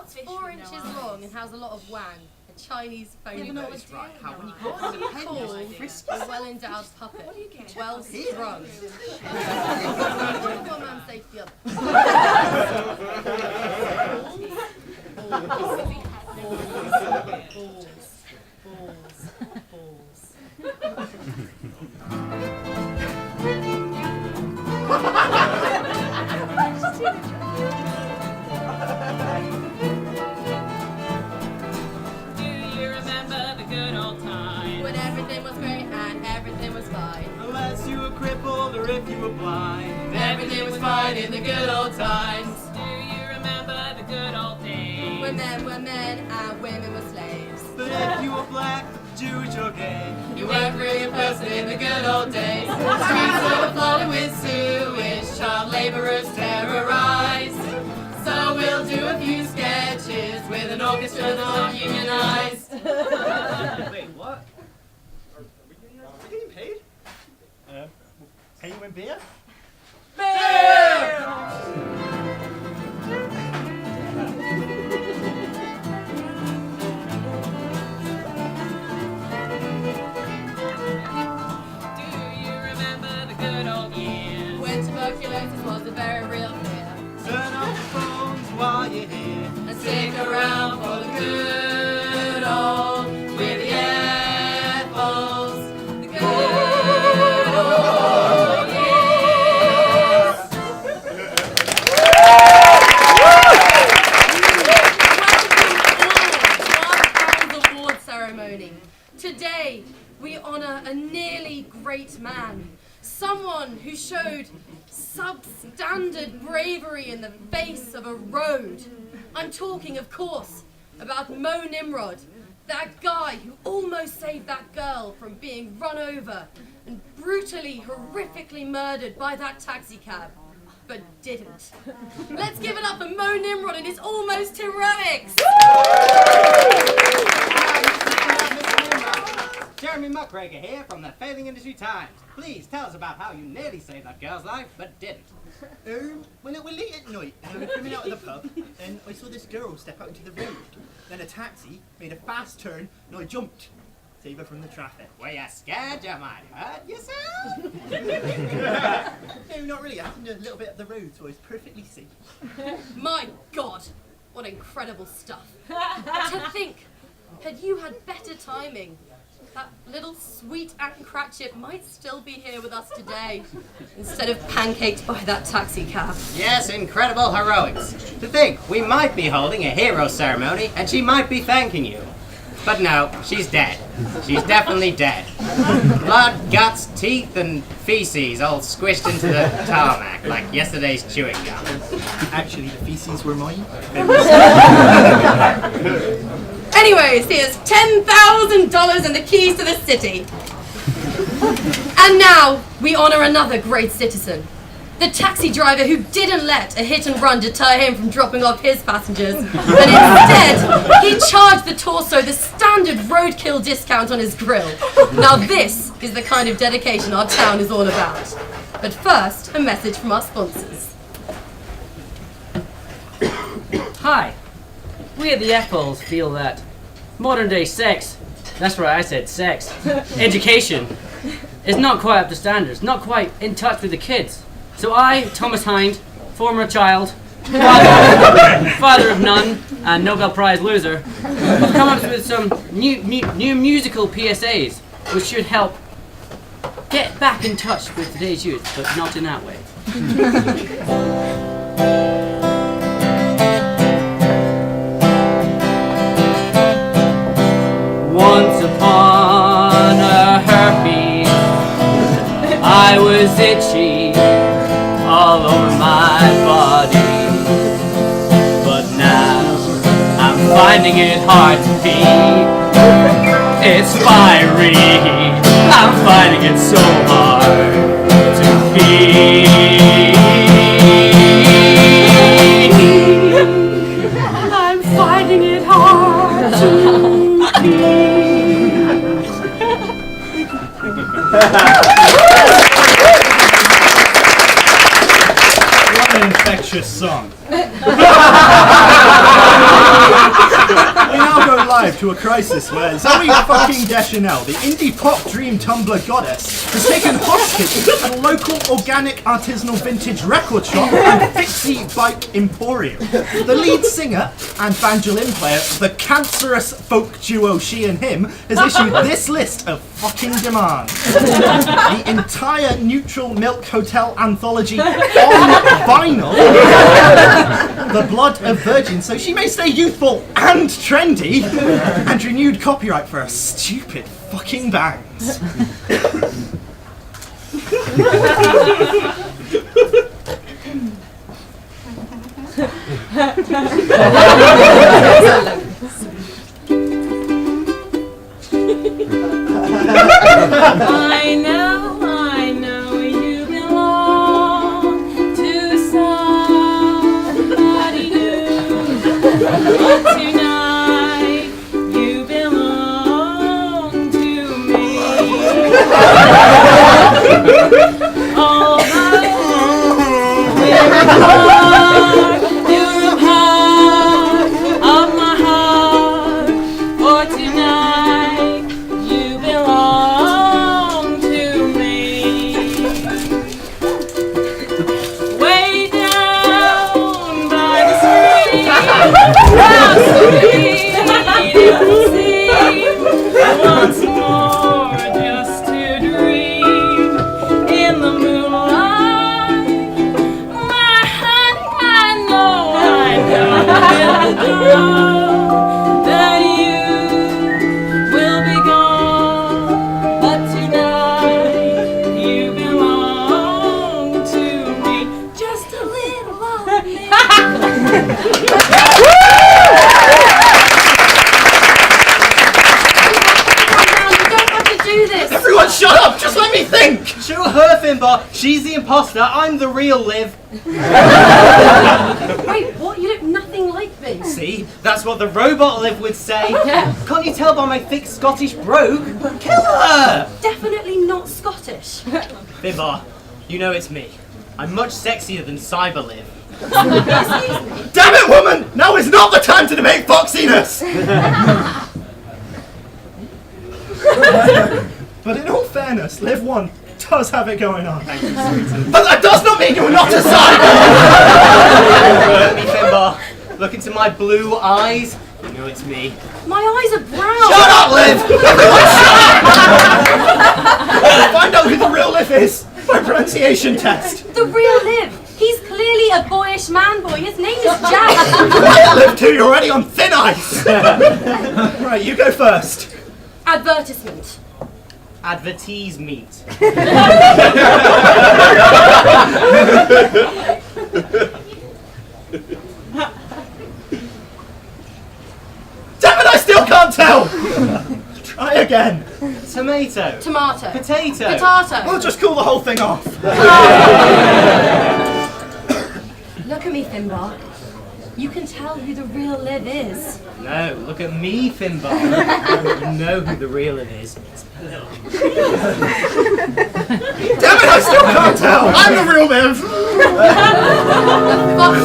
What's 4 inches long and has a lot of wang? A Chinese phony boat. Right, how when you What do you call a well-endowed puppet? Well strung. What did one man say to the other? Balls. Do you remember the good old times? When everything was great and everything was fine. Unless you were crippled or if you were blind. Everything was fine in the good old times. Do you remember the good old days? When men were men and women were slaves. But if you were black, Jewish or gay, You weren't really a person in the good old days. Streets were flooded with sewage, child laborers terrorized. So we'll do a few sketches with an orchestra that's not unionized. Wait, what? Are we getting paid? Pay you in beer? Do you remember the good old years? When tuberculosis was a very real fear. Turn off the phones while you're here. And stick around for the good old with the apples. The good old years. Welcome all to our Award ceremony. Today we honor a nearly great man. Someone who showed substandard bravery in the face of a road. I'm talking, of course, about Mo Nimrod, that guy who almost saved that girl from being run over and brutally, horrifically murdered by that taxi cab, but didn't. Let's give it up for Mo Nimrod and his almost heroics! Jeremy Macrae here from the Failing Industry Times. Please tell us about how you nearly saved that girl's life, but didn't. Well, it was late at night, and I was coming out of the pub, and I saw this girl step out into the road. Then a taxi made a fast turn, and I jumped. Save her from the traffic. Were you scared you might hurt yourself? No, not really. I happened a little bit up the road, so I was perfectly safe. My God, what incredible stuff. To think, had you had better timing, that little sweet Aunt Cratchit might still be here with us today, instead of pancaked by that taxi cab. Yes, incredible heroics. To think, we might be holding a hero ceremony and she might be thanking you. But no, she's dead. She's definitely dead. Blood, guts, teeth, and feces all squished into the tarmac like yesterday's chewing gum. Actually, the feces were mine. Anyways, here's $10,000 and the keys to the city. And now, we honor another great citizen. The taxi driver who didn't let a hit and run deter him from dropping off his passengers, and instead, he charged the torso the standard roadkill discount on his grill. Now this is the kind of dedication our town is all about. But first, a message from our sponsors. Hi. We at the F-Holes feel that modern day sex, that's right, I said sex, education, is not quite up to standards, not quite in touch with the kids. So I, Thomas Hind, former child, father of none, and Nobel Prize loser, have come up with some new musical PSAs, which should help get back in touch with today's youth, but not in that way. Once upon a herpes, I was itchy all over my body, but now I'm finding it hard to pee. It's fiery, I'm finding it so hard to pee. I'm finding it hard to pee. What an infectious song. arrived to a crisis where Zoe fucking Deschanel, the indie pop dream Tumblr goddess, has taken hostage at a local organic artisanal vintage record shop and Fixie Bike Emporium. The lead singer and banjolin player of the cancerous folk duo She and Him has issued this list of fucking demands. The entire Neutral Milk Hotel anthology on vinyl, The Blood of Virgins, so she may stay youthful and trendy, and renewed copyright for her stupid fucking bangs. I know you belong to somebody new. But tonight you belong to me. Although you're a part of my heart, for tonight you belong to me. Way down by the stream, how sweet it will seem once more just to dream in the moonlight. My honey, I know that you will be gone, but tonight you belong to me. Just a little of me. You don't have to do this. Everyone shut up! Just let me think! Show her, Finbar. She's the imposter. I'm the real Liv. Wait, what? You look nothing like me. See? That's what the robot Liv would say. Can't you tell by my thick Scottish brogue? Kill her! Definitely not Scottish. Finbar, you know it's me. I'm much sexier than Cyber Liv. Damn it, woman! Now is not the time to debate foxiness! But in all fairness, Liv 1 does have it going on. Thank you, sweetie. But that does not mean you are not a Look at me, Finbar. Look into my blue eyes. You know it's me. My eyes are brown. Shut up, Liv! Everyone shut up! Find out who the real Liv is by pronunciation test. The real Liv. He's clearly a boyish man boy. His name is Jack. Quiet, Liv 2, you're already on thin ice! Right, you go first. Advertisement. Advertise meat. Damn it, I still can't tell! Try again. Tomato. Tomato. Potato. Potato. We'll just cool the whole thing off. Look at me, Finbar. You can tell who the real Liv is. No, look at me, Finbar. You know who the real Liv is. Damn it, I still can't tell! I'm the real Liv! Fuck you.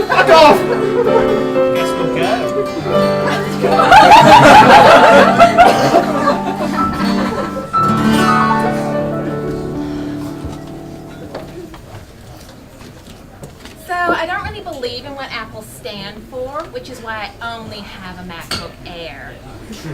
Fuck off! Guess we'll go. So I don't really believe in what Apple stand for, which is why I only have a MacBook Air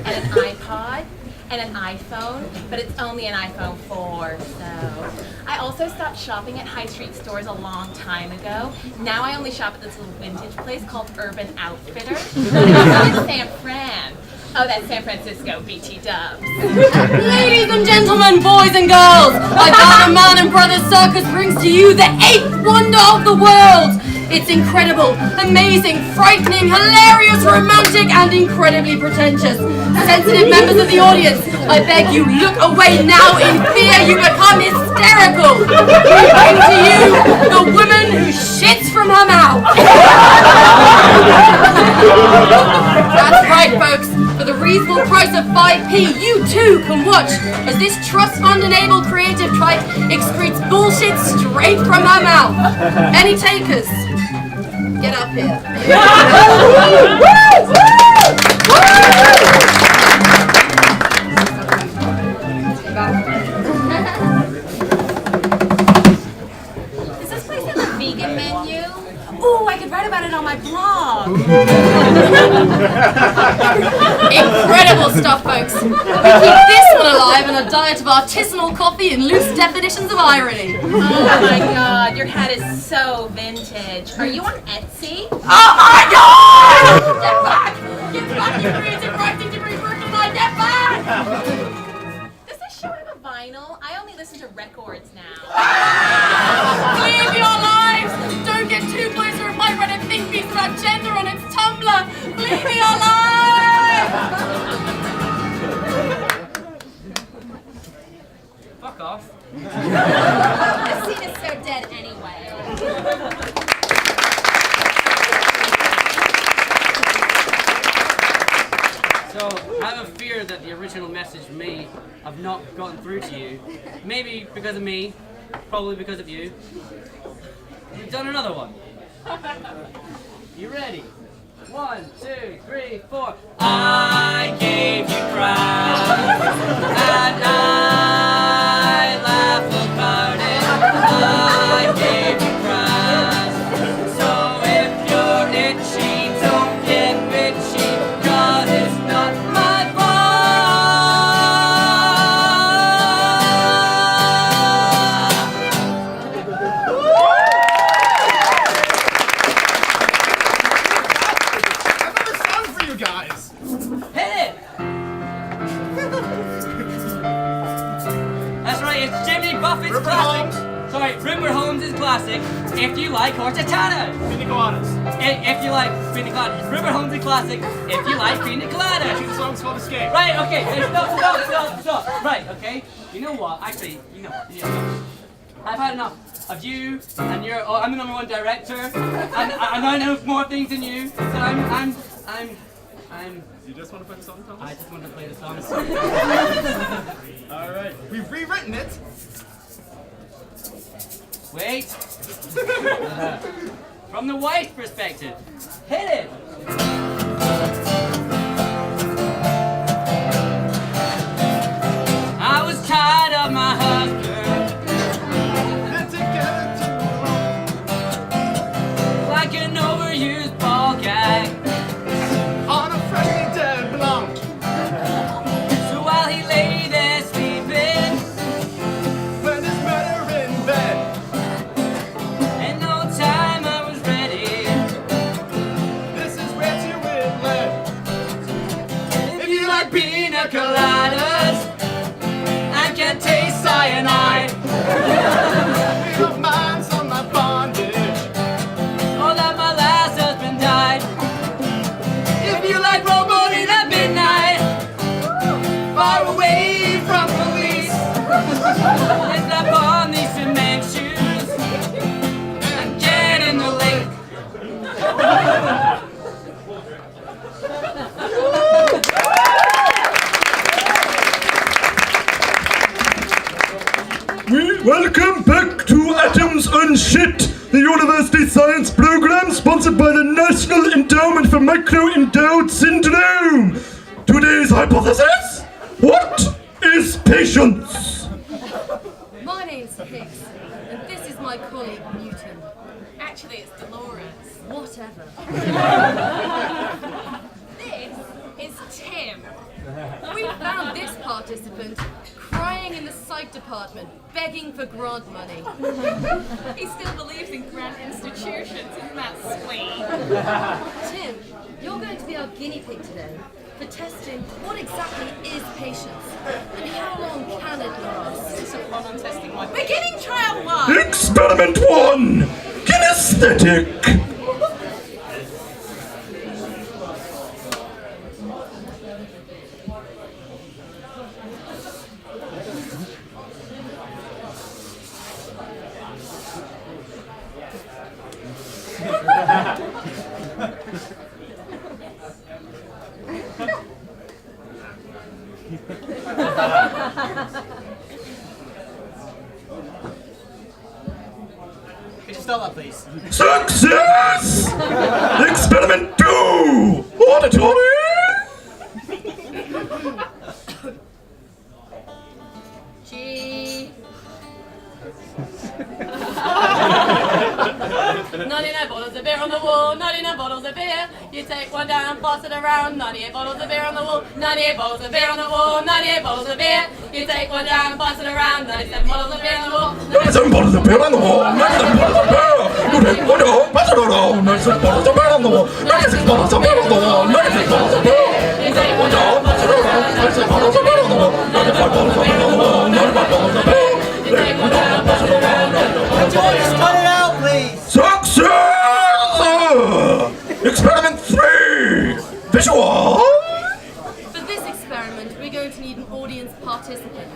and an iPod and an iPhone, but it's only an iPhone 4, so. I also stopped shopping at high street stores a long time ago. Now I only shop at this little vintage place called Urban Outfitter. It's in San Fran. Oh, that's San Francisco, BT Dubs. Ladies and gentlemen, boys and girls, I Bowman Man and Brothers Circus brings to you the 8th wonder of the world. It's incredible, amazing, frightening, hilarious, romantic, and incredibly pretentious. Sensitive members of the audience, I beg you, look away now in fear you become hysterical. We bring to you the woman who shits from her mouth. That's right, folks. For the real reasonable price of 5p, you too can watch as this trust fund-enabled creative tribe excretes bullshit straight from her mouth. Any takers? Get up here. Is this place in the vegan menu? Ooh, I could write about it on my blog. Incredible stuff, folks. We keep this one alive in a diet of artisanal coffee and loose definitions of irony. Oh my god, your hat is so vintage. Are you on Etsy? Oh my god! Get back! Get back, you creative writing degree person! Get back! Does this show have a vinyl? I only listen to records now. Live your lives! Don't get too close or it might write a think piece about gender on its Tumblr! Live your lives! Fuck off. The scene is so dead anyway. So, I have a fear that the original message may have not gotten through to you. Maybe because of me, probably because of you. We've done another one. You ready? 1, 2, 3, 4. I gave you crowns, and I laugh about it. I gave you crowns. So if you're itchy, don't get bitchy, 'cause it's not my classic if you like horchatatas. Pina coladas. If you like pina coladas. River Holmes is classic if you like pina coladas. Actually, the song's called Escape. Right, okay. Hey, stop. Right, okay. You know what? Actually, you know. I've had enough of you and your. Oh, I'm the #1 director, and I know more things than you. So I'm. You just want to play the song, Thomas? I just want to play the song. All right, we've rewritten it. Wait. From the wife's perspective. Hit it. I was tired of my husband. Been together too long. Like an overused ball gag. On a freshly dead blonde. So while he lay there sleeping, When there's murder in bed. in no time I was ready. This is where to it led. If you like pina coladas and can taste cyanide, Made up minds on my bondage. or that my last husband died. If you like rowboating at midnight, far away from police, and slap on these cement shoes and get in the lake. Welcome back to Atoms and Shit, the university science program sponsored by the National Endowment for Micro-Endowed Syndrome. Today's hypothesis: what is patience? My name's Higgs, and this is my colleague Newton. Actually, it's Dolores. Whatever. This is Tim. We found this participant crying in the psych department, begging for grant money. He still believes in grand institutions, isn't that sweet? Tim, you're going to be our guinea pig today for testing what exactly is patience and how long can it last. This is fun on testing my beginning trial 1. Experiment 1, kinesthetic. stop that, please. Success! Experiment 2! Auditory! G. 99 bottles of beer on the wall, 99 bottles of beer. You take one down, pass it around. 98 bottles of beer on the wall, 98 bottles of beer on the wall, 98 bottles of beer. You take one down, pass it around. 97 bottles of beer on the wall. 97 bottles of beer on the wall, 97 bottles of beer. You take one down, pass it around. 96 bottles of beer on the wall, 96 bottles of beer on the wall, 96 bottles of beer. You take one down, pass it around. 96 bottles of beer on the wall, 95 bottles of beer on the wall, 95 bottles of beer. You take one down, pass it around. Just cut it out, please. Success! Experiment 3! Visual! For this experiment, we're going to need an audience participant.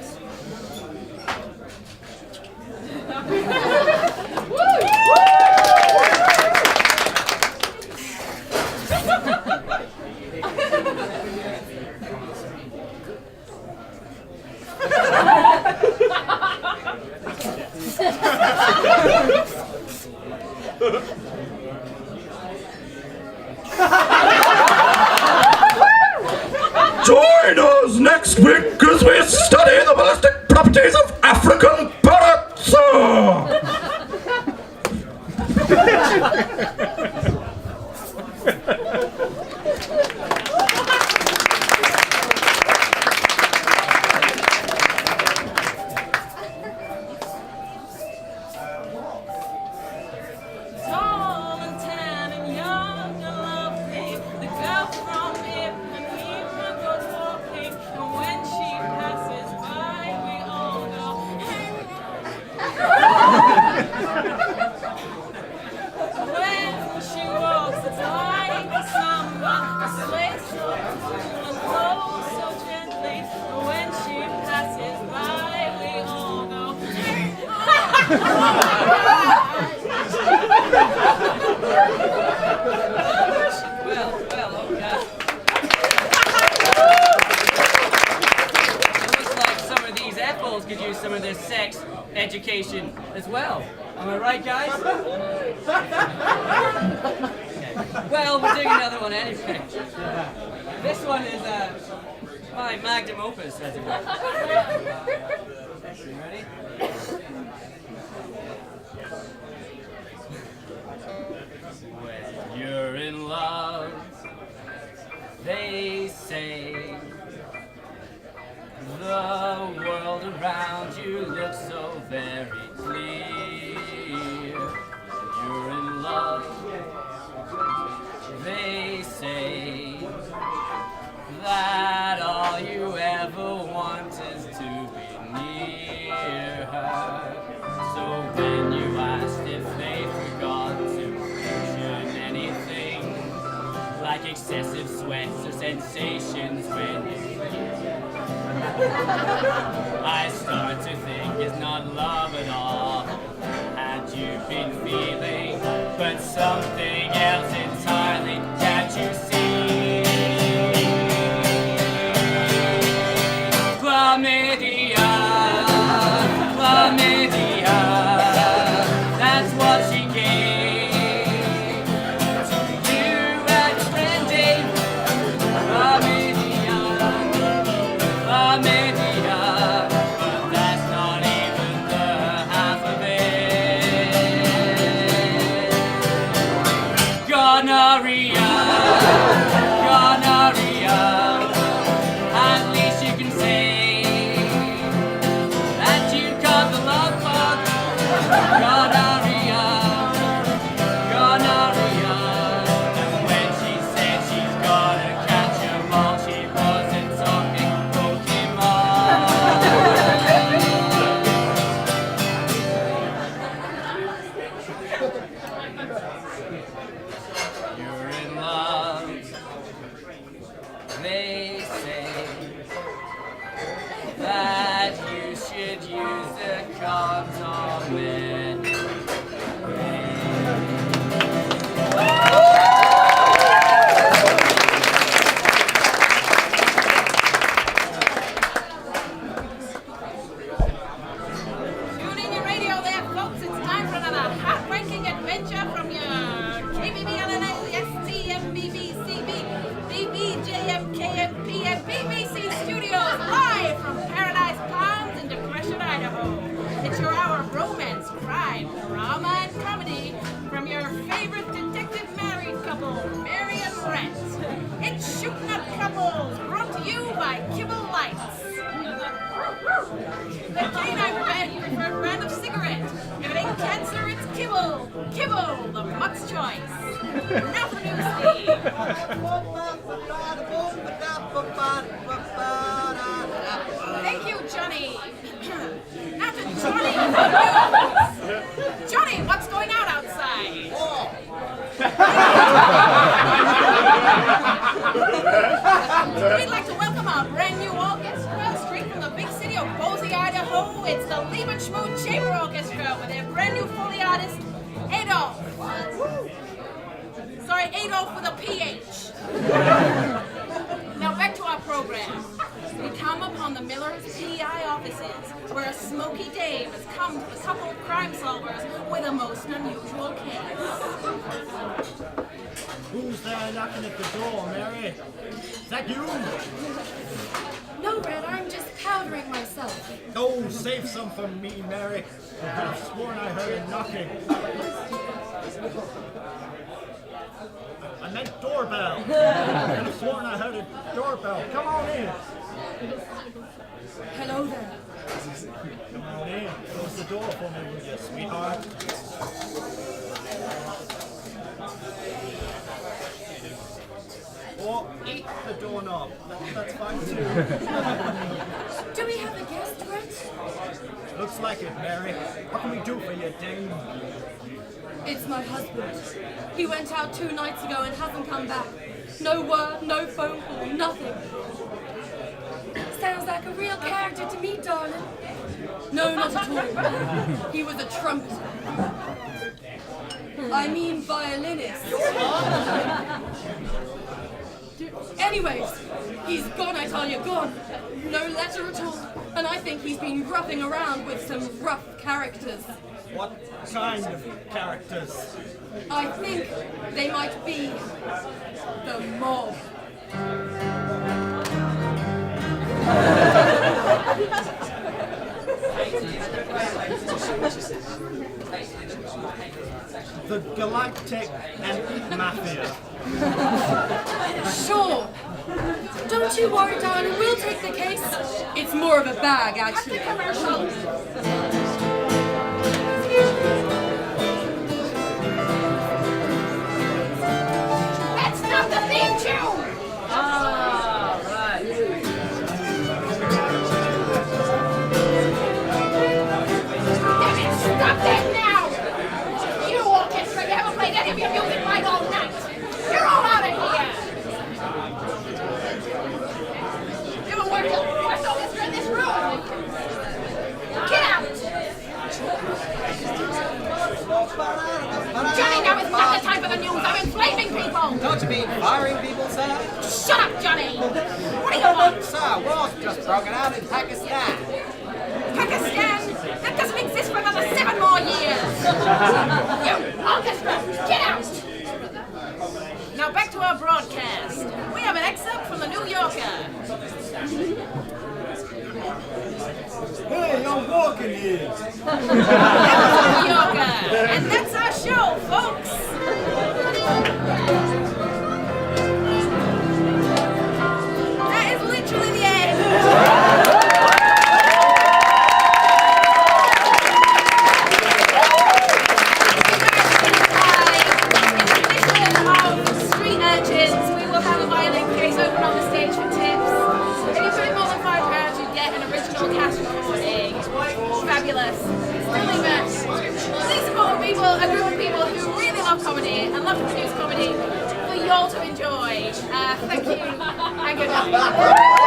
Join us next week as we study the ballistic properties of African parrots! Tall and tan and young and lovely, the girl from Ipanema goes walking, and when she passes by, we all go, hey. When she walks, it's like a samba, a sleigh so cool and blows so gently, and when she passes by, we all go, hey. Well, okay. It looks like some of these apples could use some of this sex education as well. Am I right, guys? Okay. Well, we're doing another one anyway. This one is my magnum opus, as it were. You ready? When you're in love, they say the world around you looks so very clear. You're in love, they say that all you ever want is to be near her. So when you asked if they forgot to mention anything, like excessive sweats or sensations when you I start to think it's not love at all. Had you been feeling, but something else entirely, can't you see? Chlamydia, chlamydia, that's what she gave to you at Trendy. Chlamydia, chlamydia, but that's not even the half of it. Gonorrhea, gonorrhea, at least you can say that you caught the love bug. Gonorrhea, gonorrhea, and when she said she's gonna catch 'em all, she wasn't talking Pokemon. You're in love, they say that you should use the condom Tune in your radio there, folks. It's time for another heart-breaking Kibble, the muck's choice. Now for the news feed. Thank you, Johnny. Now to Johnny for news. Johnny, what's going on outside? We'd like to welcome our brand new orchestra straight from the big city of Boise, Idaho. It's the Liebenschmut Chamber Orchestra with their brand new Foley artist, Adolf. Sorry, Adolf with a PH. Now back to our program. We come upon the Miller's PI offices, where a smoky dame has come to the couple of crime solvers with a most unusual case. Who's there knocking at the door, Mary? Is that you? No, Red, I'm just powdering myself. Oh, save some for me, Mary. I've sworn I heard him knocking. I meant doorbell. I've sworn I heard a doorbell. Come on in. Hello there. Come on in. Close the door for me, will you, sweetheart? Or eat the doorknob. That's fine too. Do we have a guest, Red? Looks like it, Mary. What can we do for you, dame? It's my husband. He went out 2 nights ago and hasn't come back. No word, no phone call, nothing. Sounds like a real character to me, darling. No, not at all. He was a trumpeter. I mean violinist. Anyways, he's gone, I tell you, gone. No letter at all. And I think he's been roughing around with some rough characters. What kind of characters? I think they might be the mob. The Galactic and Mafia. Sure. Don't you worry, darling. We'll take the case. It's more of a bag, actually. Commercial. That's not the theme tune! Ah, right. Damn it, stop that now! You orchestra, you haven't played any of your music right all night! You're all out of here! You haven't worked the worst orchestra in this room! Get out! Johnny, now is not the time for the news! I'm enslaving people! Don't you mean firing people, sir? Shut up, Johnny! What do you want? Sir, war's just broken out in Pakistan. Pakistan? That doesn't exist for another 7 more years! You orchestra, get out! Now back to our broadcast. We have an excerpt from the New Yorker. Hey, I'm walking here. New Yorker. And that's our show, folks. That is literally the end. Street urchins, we will have a violin case open on the stage for tips. If you pay more than £5, you get an original cast recording. Fabulous. Really best. Please support people, a group of people who really love comedy and love to produce comedy for you all to enjoy. Thank you and good night.